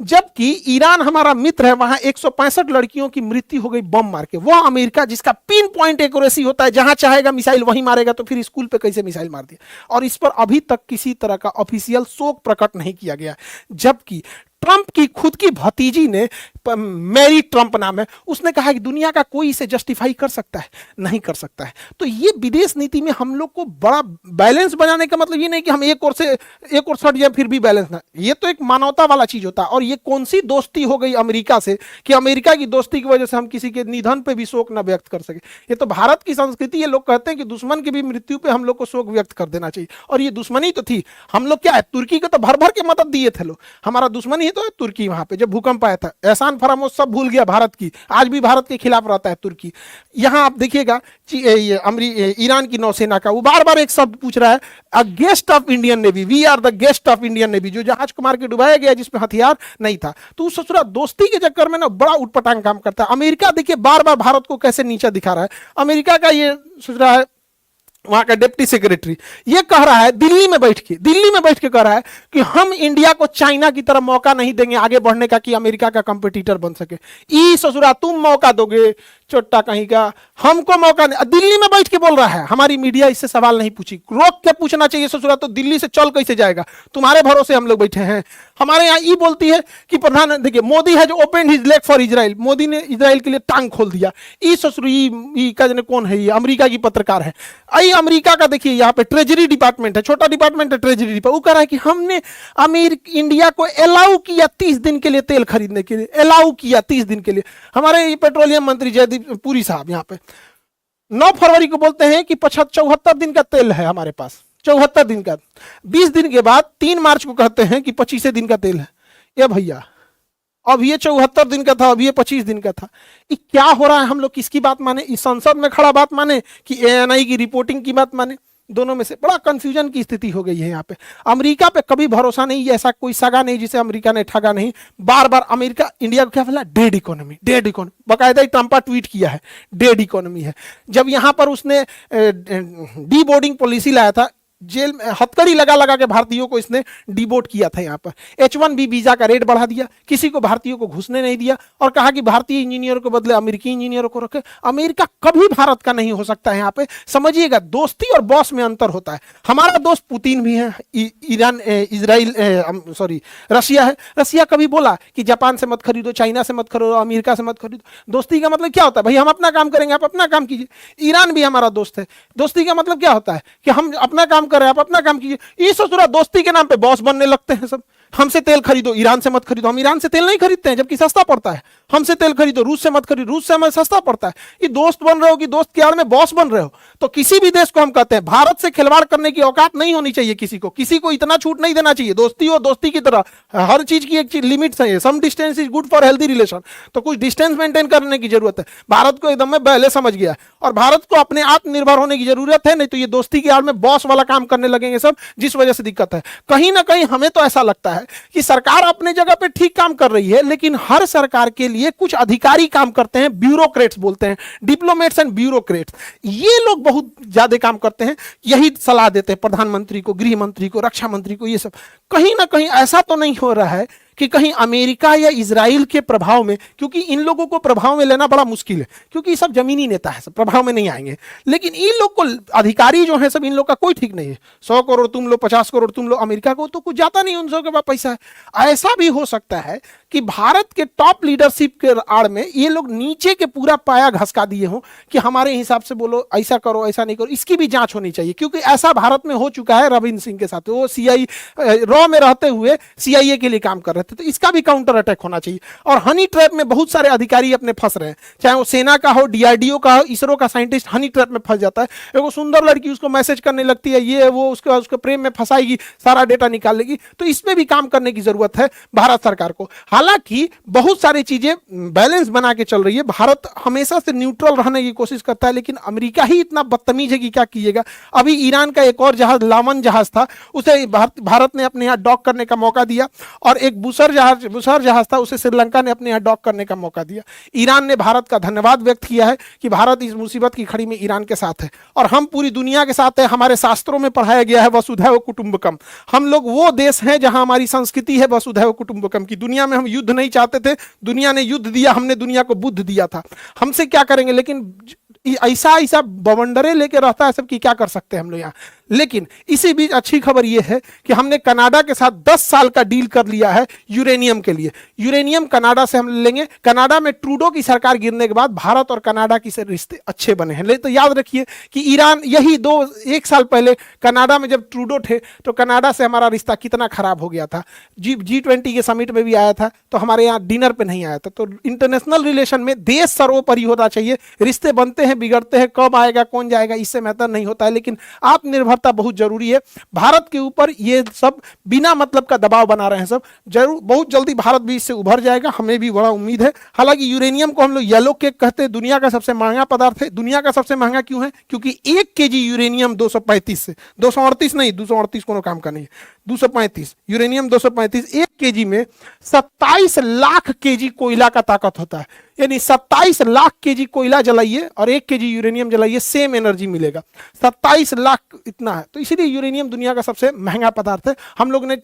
जबकि ईरान हमारा मित्र है, वहां 165 लड़कियों की मृत्यु हो गई बम मार के। वह अमेरिका जिसका पिन पॉइंट एक्यूरेसी होता है, जहां चाहेगा मिसाइल वहीं मारेगा, तो फिर स्कूल पे कैसे मिसाइल मार दिया। और इस पर अभी तक किसी तरह का ऑफिशियल शोक प्रकट नहीं किया गया। जबकि ट्रंप की खुद की भतीजी ने, मैरी ट्रंप नाम है, उसने कहा कि दुनिया का कोई इसे जस्टिफाई कर सकता है, नहीं कर सकता है। तो ये विदेश नीति में हम लोग को बड़ा बैलेंस बनाने का मतलब ये नहीं कि हम एक और सट जाए फिर भी बैलेंस ना। ये तो एक मानवता वाला चीज होता है। और ये कौन सी दोस्ती हो गई अमेरिका से कि अमेरिका की दोस्ती की वजह से हम किसी के निधन पे भी शोक न व्यक्त कर सके। ये तो भारत की संस्कृति है। लोग कहते हैं कि दुश्मन की भी मृत्यु पे हम लोग को शोक व्यक्त कर देना चाहिए, और ये दुश्मनी तो थी। हम लोग क्या है, तुर्की को तो भर भर के मदद दिए थे लोग, हमारा दुश्मनी तो है तुर्की। वहां पे जब भूकंप आया था, एहसान फरामोश सब भूल गया भारत की, आज भी भारत के खिलाफ रहता है तुर्की। यहां आप देखिएगा ईरान की नौसेना का वो बार बार एक शब्द पूछ रहा है, a guest of Indian Navy, we are the guest of Indian Navy, जो जहाज को मार के डुबाया गया जिसमें हथियार नहीं था। तो उस ससुरा दोस्ती के चक्कर में ना बड़ा उटपटांग काम करता है। अमेरिका देखिए बार बार भारत को कैसे नीचा दिखा रहा है। अमेरिका का ये सोच रहा है, वहां का डिप्टी सेक्रेटरी ये कह रहा है, दिल्ली में बैठ के कह रहा है कि हम इंडिया को चाइना की तरह मौका नहीं देंगे आगे बढ़ने का, कि अमेरिका का कंपटीटर बन सके। ई ससुरा तुम मौका दोगे, चोट्टा कहीं का, हमको मौका नहीं। दिल्ली में बैठ के बोल रहा है। हमारी मीडिया इससे सवाल नहीं पूछी, रोक के पूछना चाहिए ससुरा, तो दिल्ली से चल कैसे जाएगा, तुम्हारे भरोसे हम लोग बैठे हैं। हमारे यहाँ ई बोलती है कि प्रधान, देखिए Modi has open his leg for Israel, Modi ने इजराइल के लिए टांग खोल दिया। ई ससुर ई का जने कौन है, ये अमेरिका की पत्रकार है। आई अमेरिका का देखिए यहाँ पे ट्रेजरी डिपार्टमेंट है, छोटा डिपार्टमेंट है ट्रेजरी डिपार्टमेंट, वो कह रहा है कि हमने इंडिया को अलाउ किया 30 दिन के लिए तेल खरीदने के लिए, अलाउ किया 30 दिन के लिए। हमारे पेट्रोलियम मंत्री जयदीप पुरी साहब यहाँ पे 9 फरवरी को बोलते हैं कि 74 दिन का तेल है हमारे पास, 74 दिन का। 20 दिन के बाद 3 मार्च को कहते हैं कि 25 दिन का तेल है। ये भैया अब ये 74 दिन का था, अब ये 25 दिन का था। ये क्या हो रहा है? हम लोग किसकी बात माने? इस संसद में खड़ा बात माने कि एएनआई की रिपोर्टिंग की बात माने? दोनों में से बड़ा कंफ्यूजन की स्थिति हो गई है यहाँ पे। अमेरिका पे कभी भरोसा नहीं, ऐसा कोई सगा नहीं जिसे अमेरिका ने ठगा नहीं। बार बार अमेरिका इंडिया को क्या बोला? Dead economy, dead economy. बाकायदा ट्रंपा ट्वीट किया है डेड इकोनॉमी है। जब यहाँ पर उसने डी बोर्डिंग पॉलिसी लाया था, जेल में हथकड़ी लगा लगा के भारतीयों को इसने डिबोट किया था। यहाँ पर H1B वीजा का रेट बढ़ा दिया, किसी को भारतीयों को घुसने नहीं दिया और कहा कि भारतीय इंजीनियर को बदले अमेरिकी इंजीनियरों को रखे। अमेरिका कभी भारत का नहीं हो सकता है। यहाँ पे समझिएगा, दोस्ती और बॉस में अंतर होता है। हमारा दोस्त पुतिन भी है, ईरान, इजराइल, सॉरी रशिया है। रशिया कभी बोला कि जापान से मत खरीदो, चाइना से मत खरीदो, अमेरिका से मत खरीदो। दोस्ती का मतलब क्या होता है? भाई हम अपना काम करेंगे, आप अपना काम कीजिए। ईरान भी हमारा दोस्त है। दोस्ती का मतलब क्या होता है? कि हम अपना काम कर रहे हैं, आप अपना काम कीजिए। इस ससुरा दोस्ती के नाम पे बॉस बनने लगते हैं सब। हमसे तेल खरीदो, ईरान से मत खरीदो। हम ईरान से तेल नहीं खरीदते हैं जबकि सस्ता पड़ता है। हमसे तेल खरीदो, रूस से मत खरीदो, रूस से हमें सस्ता पड़ता है। ये दोस्त बन रहे हो कि दोस्त की आड़ में बॉस बन रहे हो? तो किसी भी देश को हम कहते हैं भारत से खिलवाड़ करने की औकात नहीं होनी चाहिए। किसी को इतना छूट नहीं देना चाहिए। दोस्ती हो दोस्ती की तरह, हर चीज की एक लिमिट है। Some distance is good for healthy relation. तो कुछ डिस्टेंस मेंटेन करने की जरूरत है। भारत को एकदम में पहले समझ गया है और भारत को अपने आत्मनिर्भर होने की जरूरत है। नहीं तो ये दोस्ती की आड़ में बॉस वाला काम करने लगेंगे सब, जिस वजह से दिक्कत है। कहीं ना कहीं हमें तो ऐसा लगता है कि सरकार अपने जगह पे ठीक काम कर रही है, लेकिन हर सरकार के लिए कुछ अधिकारी काम करते हैं, ब्यूरोक्रेट्स बोलते हैं, डिप्लोमेट्स एंड ब्यूरोक्रेट्स। ये लोग बहुत ज्यादा काम करते हैं, यही सलाह देते हैं प्रधानमंत्री को, गृह मंत्री को, रक्षा मंत्री को। ये सब कहीं ना कहीं ऐसा तो नहीं हो रहा है कि कहीं अमेरिका या इजराइल के प्रभाव में, क्योंकि इन लोगों को प्रभाव में लेना बड़ा मुश्किल है, क्योंकि ये सब जमीनी नेता है, सब प्रभाव में नहीं आएंगे। लेकिन इन लोग को अधिकारी जो है सब, इन लोग का कोई ठीक नहीं है। 100 करोड़ तुम लो, 50 करोड़ तुम लो। अमेरिका को तो कुछ जाता नहीं, उन सबके पास पैसा है। ऐसा भी हो सकता है कि भारत के टॉप लीडरशिप के आड़ में ये लोग नीचे के पूरा पाया घसका दिए हों कि हमारे हिसाब से बोलो, ऐसा करो, ऐसा नहीं करो। इसकी भी जांच होनी चाहिए, क्योंकि ऐसा भारत में हो चुका है रविंद्र सिंह के साथ। वो रॉ में रहते हुए CIA के लिए काम कर रहे थे। तो इसका भी काउंटर अटैक होना चाहिए। और हनी ट्रैप में बहुत सारे अधिकारी अपने फंस रहे हैं, चाहे वो सेना का हो, DRDO का हो, इसरो का साइंटिस्ट हनी ट्रैप में फंस जाता है। एक सुंदर लड़की उसको मैसेज करने लगती है, ये वो, उसके प्रेम में फंसाएगी, सारा डेटा निकाल लेगी। तो इसमें भी काम करने की जरूरत है भारत सरकार को। हालांकि बहुत सारी चीजें बैलेंस बना के चल रही है। भारत हमेशा से न्यूट्रल रहने की कोशिश करता है, लेकिन अमेरिका ही इतना बदतमीज है कि क्या कीजिएगा। अभी ईरान का एक और जहाज, लामन जहाज था, उसे भारत ने अपने यहाँ डॉक करने का मौका दिया। और एक बुसर जहाज था, उसे श्रीलंका ने अपने यहाँ डॉक करने का मौका दिया। ईरान ने भारत का धन्यवाद व्यक्त किया है कि भारत इस मुसीबत की खड़ी में ईरान के साथ है और हम पूरी दुनिया के साथ है। हमारे शास्त्रों में पढ़ाया गया है वसुधैव कुटुंबकम। हम लोग वो देश हैं जहां हमारी संस्कृति है वसुधैव कुटुंबकम की। दुनिया में हम युद्ध नहीं चाहते थे, दुनिया ने युद्ध दिया, हमने दुनिया को बुद्ध दिया था। हमसे क्या करेंगे? लेकिन ऐसा बवंडरे लेके रहता है सब कि क्या कर सकते हैं हम लोग यहाँ। लेकिन इसी बीच अच्छी खबर यह है कि हमने कनाडा के साथ 10 साल का डील कर लिया है यूरेनियम के लिए। यूरेनियम कनाडा से हम लेंगे। कनाडा में ट्रूडो की सरकार गिरने के बाद भारत और कनाडा की से रिश्ते अच्छे बने हैं। लेकिन तो याद रखिए कि ईरान यही एक साल पहले कनाडा में जब ट्रूडो थे तो कनाडा से हमारा रिश्ता कितना खराब हो गया था। G20 के समिट में भी आया था तो हमारे यहाँ डिनर पे नहीं आया था। तो इंटरनेशनल रिलेशन में देश सर्वोपरि होना चाहिए। रिश्ते बनते हैं, बिगड़ते हैं, कब आएगा कौन जाएगा इससे महत्व नहीं होता है, लेकिन आत्मनिर्भरता बहुत जरूरी है। भारत के ऊपर ये सब बिना मतलब का दबाव बना रहे हैं सब। जरूर बहुत जल्दी भारत भी इससे उभर जाएगा, हमें भी बड़ा उम्मीद है। हालांकि यूरेनियम को हम लोग येलो केक कहते हैं, दुनिया का सबसे महंगा पदार्थ है। दुनिया का सबसे महंगा क्यों है? क्योंकि 1 kg यूरेनियम 235 से 238 नहीं, 238 कोनो काम का नहीं है, 235 यूरेनियम 235 1 kg में 27 लाख kg कोयला का ताकत होता है। यानी 27 लाख kg कोयला जलाइए और 1 kg यूरेनियम जलाइए, सेम एनर्जी मिलेगा। 27 लाख इतना छुपना है, तो इसीलिए यूरेनियम दुनिया का सबसे महंगा पदार्थ है। हम लोग ने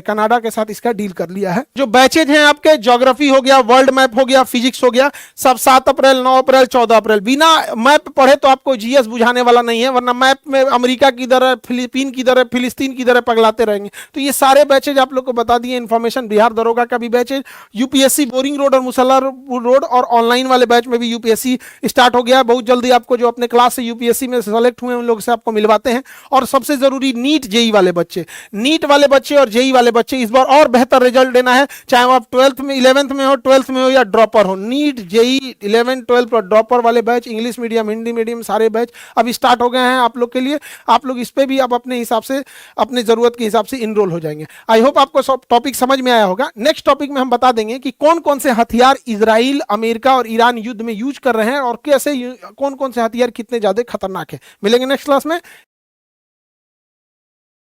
कनाडा के साथ इसका डील कर लिया है। जो बैचेज हैं आपके, ज्योग्राफी हो गया, वर्ल्ड मैप हो गया, फिजिक्स हो गया, सब 7 अप्रैल, 9 अप्रैल, 14 अप्रैल। बिना मैप पढ़े तो आपको जीएस बुझाने वाला नहीं है, वरना मैप में अमेरिका किधर है, फिलीपीन किधर है, फिलिस्तीन किधर है, पगलाते रहेंगे। तो ये सारे बैचेज आप लोग को बता दिए इन्फॉर्मेशन। बिहार दरोगा का भी बैचेज, यूपीएससी बोरिंग रोड और मुसल्ला रोड और ऑनलाइन वाले बैच में भी यूपीएससी स्टार्ट हो गया। बहुत जल्दी आपको जो अपने क्लास से यूपीएससी में सेलेक्ट हुए उन लोग से आपको मिलवाते हैं। और सबसे जरूरी नीट जेई वाले बच्चे, नीट वाले बच्चे और जेई वाले बच्चे इस बार और बेहतर रिजल्ट देना है, चाहे वो आप 12th में, 11th में हो, 12th में हो या ड्रॉपर हो। नीट जेई 11, 12 और ड्रॉपर वाले batch, English medium, Hindi medium, सारे बैच अब स्टार्ट हो गए हैं आप लोग के लिए। आप लोग इस पे भी अब अपने हिसाब से, अपने जरूरत के हिसाब से इनरोल हो जाएंगे। आई होप आपको सब टॉपिक समझ में आया होगा। नेक्स्ट टॉपिक में हम बता देंगे कि कौन कौन से हथियार इजराइल, अमेरिका और ईरान युद्ध में यूज कर रहे हैं और कैसे कौन कौन से हथियार कितने ज्यादा खतरनाक है। मिलेंगे नेक्स्ट क्लास में।